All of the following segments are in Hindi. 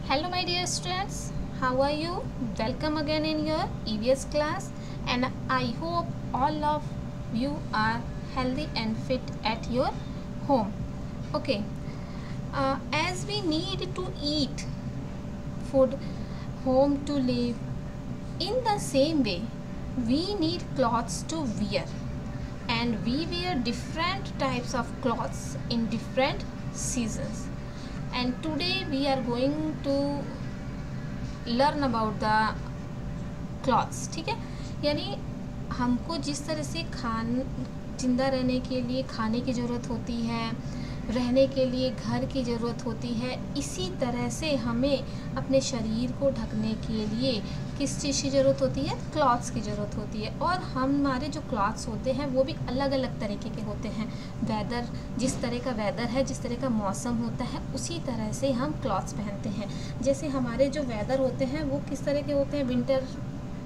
Hello my dear students, how are you? Welcome again in your EVS class and I hope all of you are healthy and fit at your home. Okay, as we need to eat food, home to live, in the same way we need clothes to wear and we wear different types of clothes in different seasons. And today we are going to learn about the clothes. ठीक है, यानी हमको जिस तरह से जिंदा रहने के लिए खाने की ज़रूरत होती है, रहने के लिए घर की ज़रूरत होती है, इसी तरह से हमें अपने शरीर को ढकने के लिए किस चीज़ की ज़रूरत होती है? क्लॉथ्स की ज़रूरत होती है. और हमारे जो क्लॉथ्स होते हैं वो भी अलग अलग तरीके के होते हैं. वेदर, जिस तरह का वेदर है, जिस तरह का मौसम होता है, उसी तरह से हम क्लॉथ्स पहनते हैं. जैसे हमारे जो वेदर होते हैं वो किस तरह के होते हैं?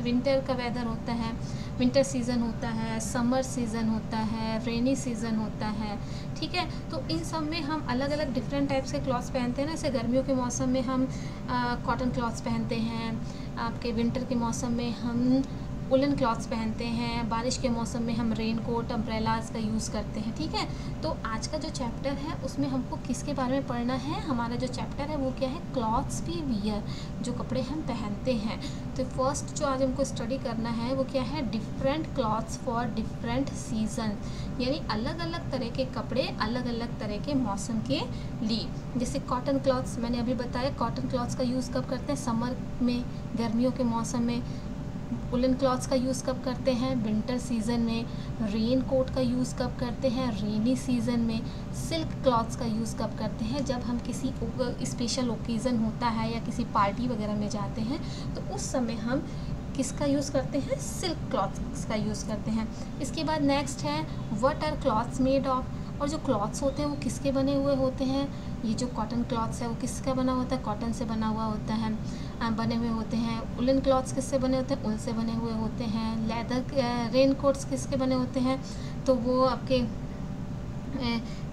विंटर का वेदर होता है, विंटर सीज़न होता है, समर सीज़न होता है, रेनी सीज़न होता है. ठीक है, तो इन सब में हम अलग अलग डिफरेंट टाइप्स के क्लॉथ्स पहनते हैं ना. जैसे गर्मियों के मौसम में हम कॉटन क्लॉथ्स पहनते हैं, आपके विंटर के मौसम में हम वुलन क्लॉथ्स पहनते हैं, बारिश के मौसम में हम रेन कोट, अम्ब्रेलाज का यूज़ करते हैं. ठीक है, तो आज का जो चैप्टर है उसमें हमको किसके बारे में पढ़ना है? हमारा जो चैप्टर है वो क्या है? क्लॉथ्स वी वियर, जो कपड़े हम पहनते हैं. तो फर्स्ट जो आज हमको स्टडी करना है वो क्या है? Different clothes for different season, यानी अलग अलग तरह के कपड़े अलग अलग तरह के मौसम के लिए. जैसे कॉटन क्लॉथ्स मैंने अभी बताया, कॉटन क्लॉथ्स का यूज़ कब करते हैं? समर में, गर्मियों के मौसम में. वुलन क्लॉथ्स का यूज़ कब करते हैं? विंटर सीज़न में. रेन कोट का यूज़ कब करते हैं? रेनी सीज़न में. सिल्क क्लॉथ्स का यूज़ कब करते हैं? जब हम किसी स्पेशल ओकेज़न होता है या किसी पार्टी वगैरह में जाते हैं तो उस समय हम किसका यूज़ करते हैं? सिल्क क्लॉथ्स का यूज़ करते हैं. इसके बाद नेक्स्ट है what are clothes made of. और जो क्लॉथ्स होते हैं वो किसके बने हुए होते हैं? ये जो कॉटन क्लॉथ्स है वो किसका बना होता है? कॉटन से बना हुआ होता है, बने हुए होते हैं. वुलन क्लॉथ्स किससे बने होते हैं? ऊन से बने हुए होते हैं. लेदर रेन कोट्स किसके बने होते हैं? तो वो आपके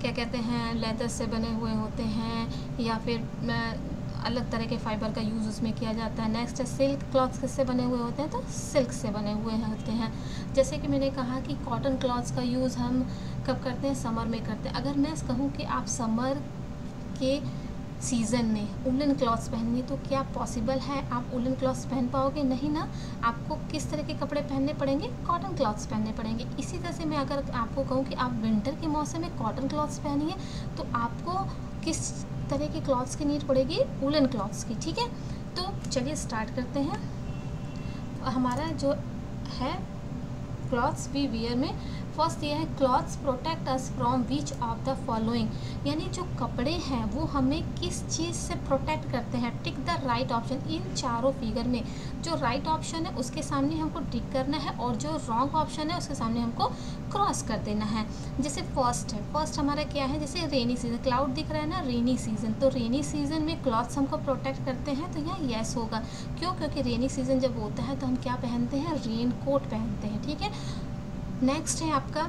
क्या कहते हैं, लेदर से बने हुए होते हैं या फिर अलग तरह के फाइबर का यूज़ उसमें किया जाता है. नेक्स्ट है सिल्क क्लॉथ्स किससे बने हुए होते हैं? तो सिल्क से बने हुए होते हैं. जैसे कि मैंने कहा कि कॉटन क्लॉथ्स का यूज़ हम कब करते हैं? समर में करते हैं. अगर मैं कहूँ कि आप समर के सीज़न में वुलन क्लॉथ्स पहनिए तो क्या पॉसिबल है आप वुलन क्लॉथ्स पहन पाओगे? नहीं ना. आपको किस तरह के कपड़े पहनने पड़ेंगे? कॉटन क्लॉथ्स पहनने पड़ेंगे. इसी तरह से मैं अगर आपको कहूँ कि आप विंटर के मौसम में कॉटन क्लॉथ्स पहनिए तो आपको किस तरह के क्लॉथ्स की नीड पड़ेगी? वुलन क्लॉथ्स की. ठीक है, तो चलिए स्टार्ट करते हैं. हमारा जो है क्लॉथ्स वी वियर में फर्स्ट ये है clothes protect us from which of the following, यानी जो कपड़े हैं वो हमें किस चीज़ से प्रोटेक्ट करते हैं? Tick the right option. इन चारों फिगर में जो राइट ऑप्शन है उसके सामने हमको टिक करना है और जो रॉन्ग ऑप्शन है उसके सामने हमको क्रॉस कर देना है. जैसे फर्स्ट है, फर्स्ट हमारा क्या है? जैसे रेनी सीजन, क्लाउड दिख रहा है ना, रेनी सीजन. तो रेनी सीजन में क्लॉथ्स हमको प्रोटेक्ट करते हैं, तो यहाँ येस होगा. क्यों? क्योंकि रेनी सीजन जब होता है तो हम क्या पहनते हैं? रेन कोट पहनते हैं. ठीक है, नेक्स्ट है आपका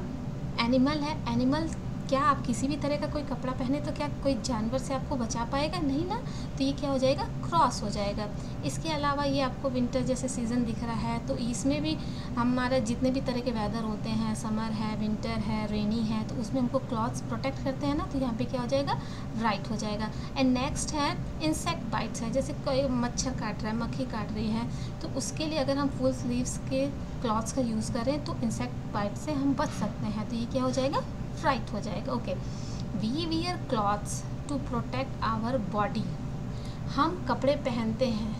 एनिमल है. एनिमल, क्या आप किसी भी तरह का कोई कपड़ा पहने तो क्या कोई जानवर से आपको बचा पाएगा? नहीं ना. तो ये क्या हो जाएगा? क्रॉस हो जाएगा. इसके अलावा ये आपको विंटर जैसे सीज़न दिख रहा है तो इसमें भी हमारा जितने भी तरह के वेदर होते हैं, समर है, विंटर है, रेनी है, तो उसमें हमको क्लॉथ्स प्रोटेक्ट करते हैं ना, तो यहाँ पे क्या हो जाएगा? राइट हो जाएगा. एंड नेक्स्ट है इंसेक्ट बाइट्स है. जैसे कोई मच्छर काट रहा है, मक्खी काट रही है, तो उसके लिए अगर हम फुल स्लीव्स के क्लॉथ्स का यूज़ करें तो इंसेक्ट बाइट से हम बच सकते हैं. तो ये क्या हो जाएगा? राइट हो जाएगा. Okay, we wear clothes to protect our body. हम कपड़े पहनते हैं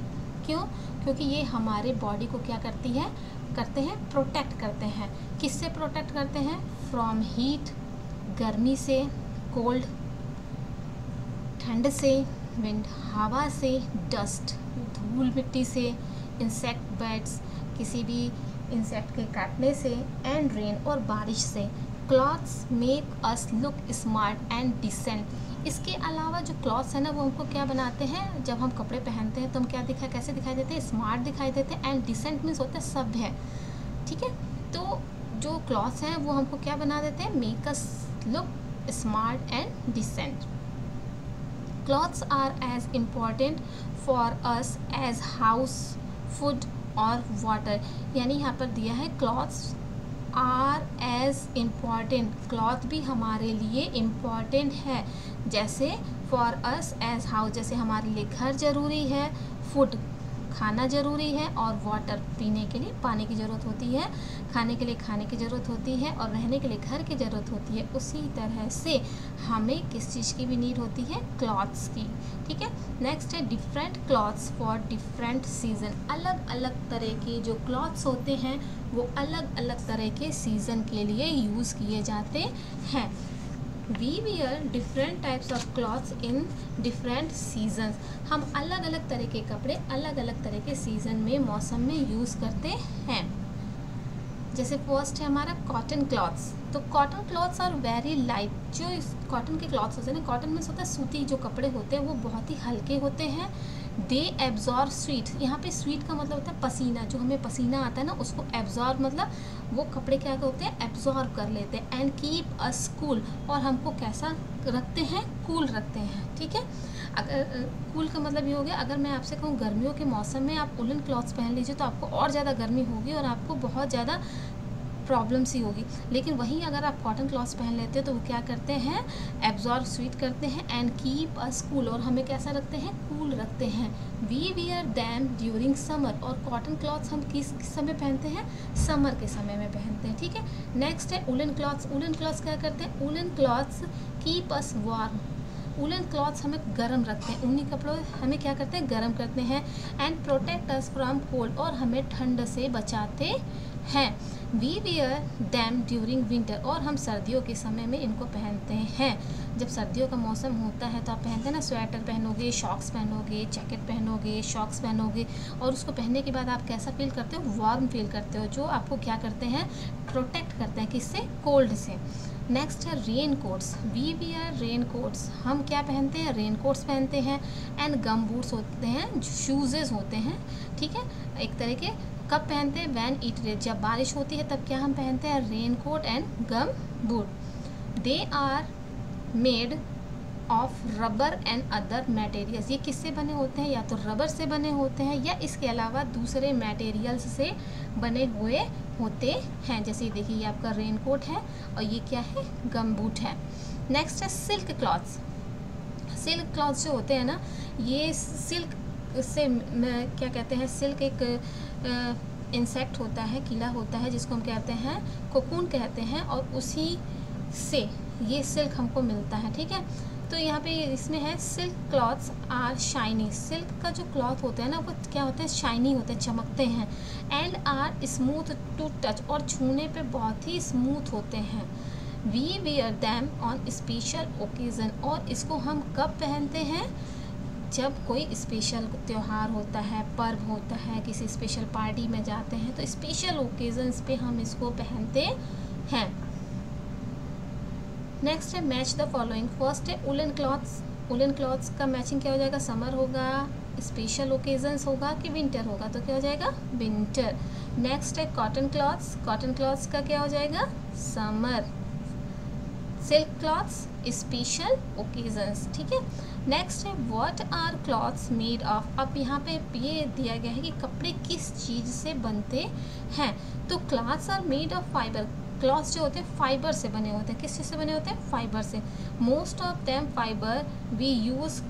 क्यों? क्योंकि ये हमारे बॉडी को क्या करते हैं? प्रोटेक्ट करते हैं. किससे प्रोटेक्ट करते हैं? फ्रॉम हीट, गर्मी से, कोल्ड, ठंड से, विंड, हवा से, डस्ट, धूल मिट्टी से, इंसेक्ट बाइट्स, किसी भी इंसेक्ट के काटने से, एंड रेन और बारिश से. Clothes make us look smart and decent. इसके अलावा जो क्लॉथ्स है ना वो हमको क्या बनाते हैं? जब हम कपड़े पहनते हैं तो हम क्या कैसे दिखाई देते हैं? स्मार्ट दिखाई देते हैं. एंड डिसेंट मीन्स होता है सभ्य. ठीक है, तो जो क्लॉथ्स हैं वो हमको क्या बना देते हैं? Make us look smart and decent. Clothes are as important for us as house, food और वाटर। यानी यहाँ पर दिया है clothes are as important, cloth भी हमारे लिए इम्पॉर्टेंट है, जैसे फॉर अस एज हाउस, जैसे हमारे लिए घर ज़रूरी है, फूड खाना ज़रूरी है, और वाटर पीने के लिए पानी की ज़रूरत होती है, खाने के लिए खाने की ज़रूरत होती है, और रहने के लिए घर की ज़रूरत होती है। उसी तरह से हमें किस चीज़ की भी नीड होती है, क्लॉथ्स की। ठीक है, नेक्स्ट है different clothes for different season. अलग अलग तरह के जो क्लॉथ्स होते हैं वो अलग अलग तरह के सीज़न के लिए यूज़ किए जाते हैं। We wear different types of clothes in different seasons. हम अलग अलग तरह के कपड़े अलग अलग तरह के सीज़न में, मौसम में यूज़ करते हैं। जैसे फर्स्ट है हमारा कॉटन क्लॉथ्स। तो cotton clothes are very light. जो कॉटन के क्लॉथ्स होते हैं ना, कॉटन में होता है सूती जो कपड़े होते हैं वो बहुत ही हल्के होते हैं। दे एब्जॉर्ब स्वीट, यहाँ पे स्वीट का मतलब होता है पसीना, जो हमें पसीना आता है ना उसको एब्जॉर्ब, मतलब वो कपड़े क्या होते हैं, एब्जॉर्ब कर लेते हैं। एंड कीप अस कूल, और हमको कैसा रखते हैं, कूल रखते हैं। ठीक है, अगर कूल का मतलब ये हो गया, अगर मैं आपसे कहूँ गर्मियों के मौसम में आप वुलन क्लॉथ्स पहन लीजिए तो आपको और ज़्यादा गर्मी होगी और आपको बहुत ज़्यादा प्रॉब्लम्स ही होगी। लेकिन वहीं अगर आप कॉटन क्लॉथ्स पहन लेते हो तो वो क्या करते हैं, एब्जॉर्ब स्वीट करते हैं। एंड कीप अस कूल, और हमें कैसा रखते हैं, कूल रखते हैं। We wear them during summer, और कॉटन क्लॉथ्स हम किस समय पहनते हैं, समर के समय में पहनते हैं। ठीक है, नेक्स्ट है वुलन क्लॉथ्स। वुलन क्लॉथ्स क्या करते हैं, woollen clothes keep us warm. Woollen clothes हमें गर्म रखते हैं, ऊनी कपड़ों हमें क्या करते हैं, गर्म करते हैं। And protect us from cold, और हमें ठंड से बचाते हैं। We wear them during winter, और हम सर्दियों के समय में इनको पहनते हैं। जब सर्दियों का मौसम होता है तो आप पहनते हैं ना, स्वेटर पहनोगे, शॉक्स पहनोगे, जैकेट पहनोगे, शॉक्स पहनोगे, और उसको पहनने के बाद आप कैसा फील करते हो, वार्म फील करते हो, जो आपको क्या करते हैं, प्रोटेक्ट करते हैं, किससे, कोल्ड से। नेक्स्ट है rain coats. We wear rain coats, हम क्या पहनते हैं, रेन कोट्स पहनते हैं। एंड गम बूट्स होते हैं, शूजेज़ होते हैं। ठीक है, एक तरह के, कब पहनते हैं, वैन इट रेन, जब बारिश होती है तब क्या हम पहनते हैं, rain coat and gum boot. They are made of rubber and other materials, ये किससे बने होते हैं, या तो रबर से बने होते हैं या इसके अलावा दूसरे मटेरियल्स से बने हुए होते हैं। जैसे ये देखिए, ये आपका रेन कोट है और ये क्या है, गम बूट है। नेक्स्ट है सिल्क क्लॉथ्स। सिल्क क्लॉथ्स जो होते हैं ना, ये सिल्क से क्या कहते हैं, सिल्क एक इंसेक्ट होता है, कीड़ा होता है, जिसको हम कहते हैं कोकून कहते हैं, और उसी से ये सिल्क हमको मिलता है। ठीक है, तो यहाँ पे इसमें है silk clothes are shiny. Silk का जो क्लॉथ होता है ना वो क्या होते हैं, शाइनी होते हैं, चमकते हैं। And are smooth to touch, और छूने पे बहुत ही स्मूथ होते हैं। We wear them on special occasion, और इसको हम कब पहनते हैं, जब कोई स्पेशल त्यौहार होता है, पर्व होता है, किसी स्पेशल पार्टी में जाते हैं तो स्पेशल ओकेजन्स पे हम इसको पहनते हैं। नेक्स्ट है मैच द फॉलोइंग। फर्स्ट है वुलन क्लॉथ्स। वुलन क्लॉथ्स का मैचिंग क्या हो जाएगा, समर होगा, स्पेशल ओकेजन्स होगा कि विंटर होगा, तो क्या हो जाएगा, विंटर। नेक्स्ट है कॉटन क्लॉथ्स। कॉटन क्लॉथ्स का क्या हो जाएगा, summer. Silk clothes, special occasions. ठीक है, नेक्स्ट है what are clothes made of. अब यहाँ पे ये दिया गया है कि कपड़े किस चीज़ से बनते हैं। तो clothes are made of fibre. Clothes जो होते हैं फाइबर से बने होते हैं। किस चीज़ से बने होते हैं, फाइबर से। Most of them fibre we use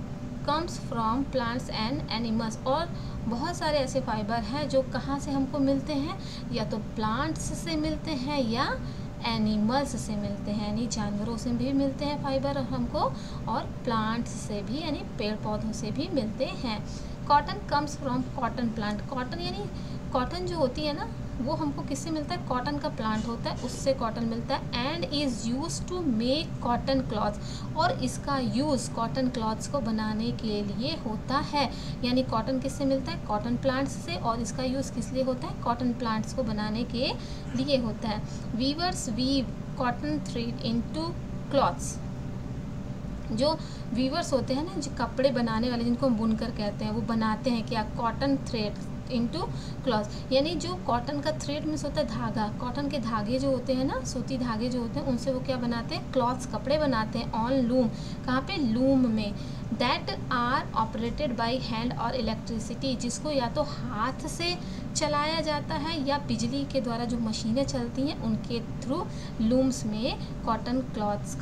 comes from plants and animals, और बहुत सारे ऐसे फाइबर हैं जो कहाँ से हमको मिलते हैं, या तो प्लांट्स से मिलते हैं या एनिमल्स से मिलते हैं, यानी जानवरों से भी मिलते हैं फाइबर हमको, और प्लांट्स से भी, यानी पेड़ पौधों से भी मिलते हैं। Cotton comes from cotton plant. Cotton यानी कॉटन जो होती है ना वो हमको किससे मिलता है, कॉटन का प्लांट होता है उससे कॉटन मिलता है। And is use to make cotton clothes, और इसका यूज़ कॉटन क्लॉथ्स को बनाने के लिए होता है। यानी कॉटन किससे मिलता है, कॉटन प्लांट्स से, और इसका यूज़ किस लिए होता है, कॉटन प्लांट्स को बनाने के लिए होता है। Weavers weave cotton thread into clothes. जो वीवर्स होते हैं ना, जो कपड़े बनाने वाले, जिनको हम बुनकर कहते हैं, वो बनाते हैं क्या, कॉटन थ्रेड इनटू क्लॉथ्स। यानी जो कॉटन का थ्रेड मीन्स होता है धागा, कॉटन के धागे जो होते हैं ना, सूती धागे जो होते हैं, उनसे वो क्या बनाते हैं, क्लॉथ्स, कपड़े बनाते हैं ऑन लूम। कहाँ पे, लूम में। That are operated by hand और इलेक्ट्रिसिटी, जिसको या तो हाथ से चलाया जाता है या बिजली के द्वारा जो मशीनें चलती हैं उनके थ्रू लूम्स में कॉटन क्लॉथ्स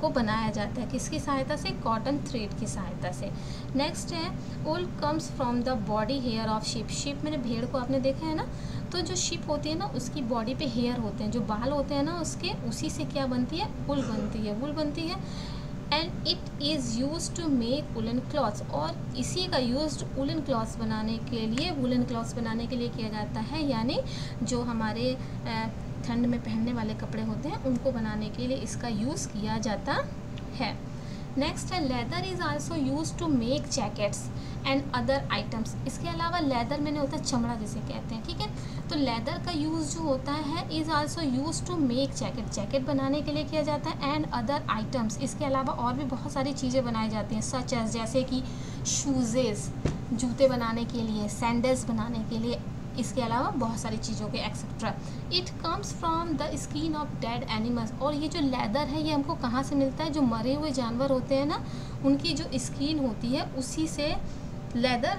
को बनाया जाता है। किसकी सहायता से, कॉटन थ्रेड की सहायता से। नेक्स्ट है wool comes from the body hair of sheep. Sheep मैंने भेड़ को आपने देखा है ना, तो जो शीप होती है ना उसकी बॉडी पे हेयर होते हैं, जो बाल होते हैं ना उसके, उसी से क्या बनती है, वूल बनती है, वूल बनती है। And it is use to make woollen clothes, और इसी का यूज वुलन क्लॉथ्स बनाने के लिए, वुलन क्लॉथ्स बनाने के लिए किया जाता है। यानी जो हमारे ठंड में पहनने वाले कपड़े होते हैं उनको बनाने के लिए इसका यूज़ किया जाता है। नेक्स्ट है leather is also use to make jackets and other items. इसके अलावा लेदर मैंने होता है चमड़ा जिसे कहते हैं, ठीक है। तो लेदर का यूज़ जो होता है is also use to make jacket, jacket बनाने के लिए किया जाता है। एंड अदर आइटम्स, इसके अलावा और भी बहुत सारी चीज़ें बनाई जाती हैं, सच एज जैसे कि शूजेस, जूते बनाने के लिए, सैंडल्स बनाने के लिए, इसके अलावा बहुत सारी चीज़ों के etcetera. It comes from the skin of dead animals, और ये जो लेदर है ये हमको कहाँ से मिलता है, जो मरे हुए जानवर होते हैं ना उनकी जो स्किन होती है उसी से लेदर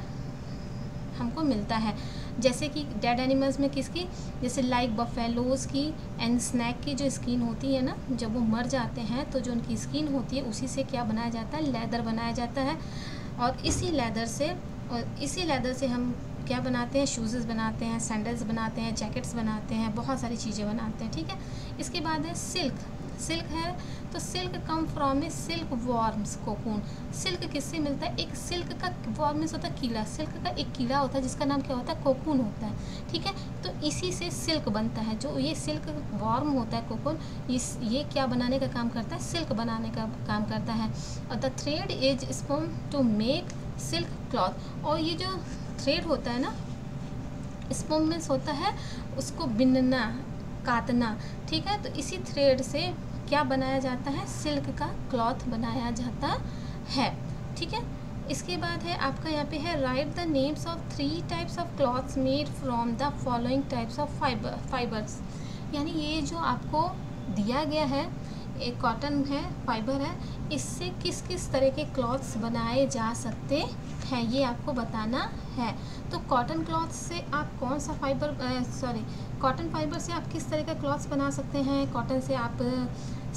हमको मिलता है। जैसे कि डेड एनिमल्स में किसकी, जैसे लाइक बफेलोज की एंड स्नैक की जो स्किन होती है ना, जब वो मर जाते हैं तो जो उनकी स्किन होती है उसी से क्या बनाया जाता है, लेदर बनाया जाता है। और इसी लेदर से हम क्या बनाते हैं, शूज़ बनाते हैं, सैंडल्स बनाते हैं, जैकेट्स बनाते हैं, बहुत सारी चीज़ें बनाते हैं, ठीक है। इसके बाद है सिल्क। सिल्क है तो silk come from A silk worms cocoon. Silk किससे मिलता है, एक सिल्क का वॉर्म्स होता है कीड़ा, सिल्क का एक कीड़ा होता है जिसका नाम क्या होता है, कोकून होता है, ठीक है। तो इसी से सिल्क बनता है। जो ये सिल्क वॉर्म होता है कोकून, ये क्या बनाने का काम करता है, सिल्क बनाने का काम करता है। और the thread is spun to make silk cloth, और ये जो थ्रेड होता है ना, स्पन मीन्स होता है उसको बिनना, काटना, ठीक है। तो इसी थ्रेड से क्या बनाया जाता है, सिल्क का क्लॉथ बनाया जाता है, ठीक है। इसके बाद है आपका यहाँ पे है right the names of 3 types of clothes made from the following types of fibres. यानी ये जो आपको दिया गया है, एक कॉटन है, फाइबर है, इससे किस किस तरह के क्लॉथ्स बनाए जा सकते हैं ये आपको बताना है। तो कॉटन क्लॉथ से आप कौन सा कॉटन फाइबर से आप किस तरह का क्लॉथ्स बना सकते हैं। कॉटन से आप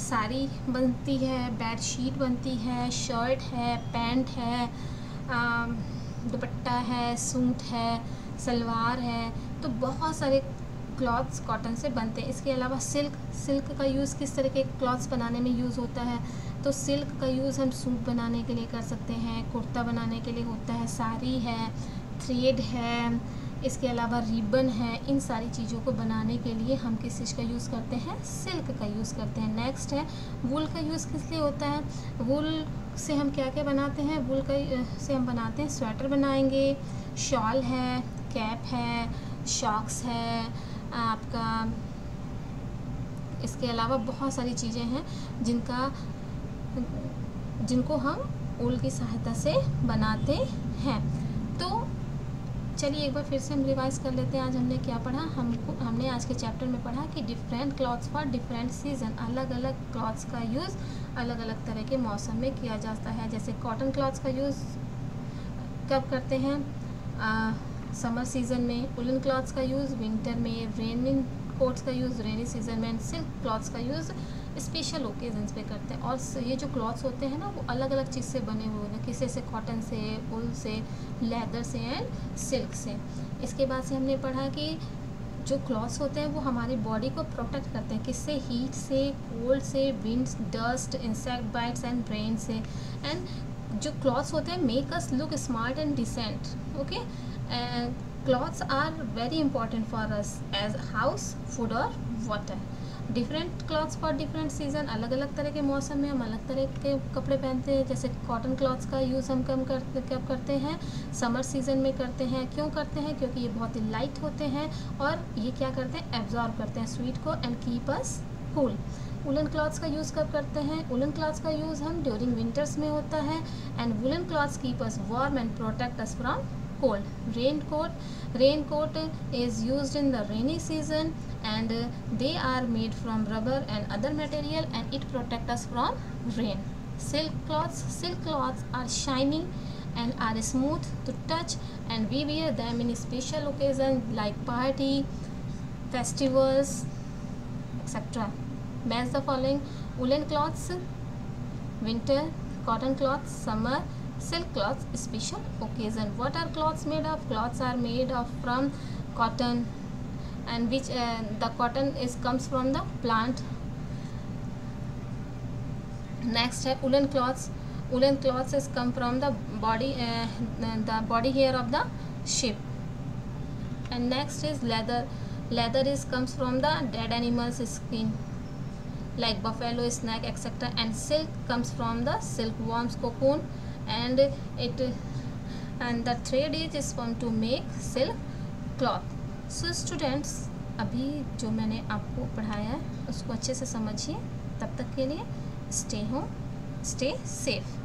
साड़ी बनती है, बेडशीट बनती है, शर्ट है, पैंट है, दुपट्टा है, सूट है, सलवार है, तो बहुत सारे क्लॉथ्स कॉटन से बनते हैं। इसके अलावा सिल्क का यूज़ किस तरह के क्लॉथ्स बनाने में यूज़ होता है, तो सिल्क का यूज़ हम सूट बनाने के लिए कर सकते हैं, कुर्ता बनाने के लिए होता है, साड़ी है, थ्रेड है, इसके अलावा रिबन है। इन सारी चीज़ों को बनाने के लिए हम किस चीज़ का यूज़ करते हैं, सिल्क का यूज़ करते हैं। नेक्स्ट है वूल का यूज़ किस लिए होता है, वूल से हम क्या क्या बनाते हैं, वूल से हम बनाते हैं स्वेटर बनाएंगे, शॉल है, कैप है, शॉक्स है आपका। इसके अलावा बहुत सारी चीज़ें हैं जिनको हम वूल की सहायता से बनाते हैं। तो चलिए एक बार फिर से हम रिवाइज कर लेते हैं। आज हमने क्या पढ़ा, हमने आज के चैप्टर में पढ़ा कि different clothes for different season, अलग अलग क्लॉथ्स का यूज़ अलग अलग तरह के मौसम में किया जाता है। जैसे कॉटन क्लॉथ्स का यूज़ कब करते हैं, समर सीज़न में, वुलन क्लॉथ्स का यूज़ विंटर में, रेनिंग कोट्स का यूज़ रेनी सीज़न में, एंड सिल्क क्लॉथ्स का यूज़ स्पेशल ओकेजन्स पे करते हैं। और ये जो क्लॉथ्स होते हैं ना वो अलग अलग चीज़ से बने हुए हैं, किसी से कॉटन से, वूल से, लेदर से एंड सिल्क से। इसके बाद से हमने पढ़ा कि जो क्लॉथ्स होते हैं वो हमारी बॉडी को प्रोटेक्ट करते हैं, किससे, हीट से, कोल्ड से, winds, dust, insect bites and rain से। एंड जो क्लॉथ्स होते हैं make us look smart and decent, okay. Clothes are very important for us as house, food और water. Different clothes for different season, अलग अलग तरह के मौसम में हम अलग तरह के कपड़े पहनते हैं। जैसे कॉटन क्लॉथ्स का यूज़ हम कब करते हैं, समर सीज़न में करते हैं। क्यों करते हैं, क्योंकि ये बहुत ही लाइट होते हैं और ये क्या करते हैं, एब्जॉर्ब करते हैं स्वीट को and keep us cool. Woollen clothes का यूज़ कब करते हैं? वुलन क्लॉथ्स का यूज़ हम ड्यूरिंग विंटर्स में होता है। And woollen clothes keep us warm and protect us from cold. Raincoat is used in the rainy season, and they are made from rubber and other material, and it protect us from rain. Silk cloths are shiny and are smooth to touch, and we wear them in special occasions like party, festivals, etc. Match the following: woolen cloths winter, cotton cloths summer, silk cloths special occasion. What are cloths made of? Cloths are made of from cotton, and which the cotton is comes from the plant. Next है woolen cloths. Woolen cloths is come from the body hair of the sheep. And next is leather. Leather is comes from the dead animals skin like buffalo, snake, etc. And silk comes from the silkworms cocoon, and the thread is spun to make silk cloth. So students, अभी जो मैंने आपको पढ़ाया है उसको अच्छे से समझिए. तब तक के लिए stay home, stay safe.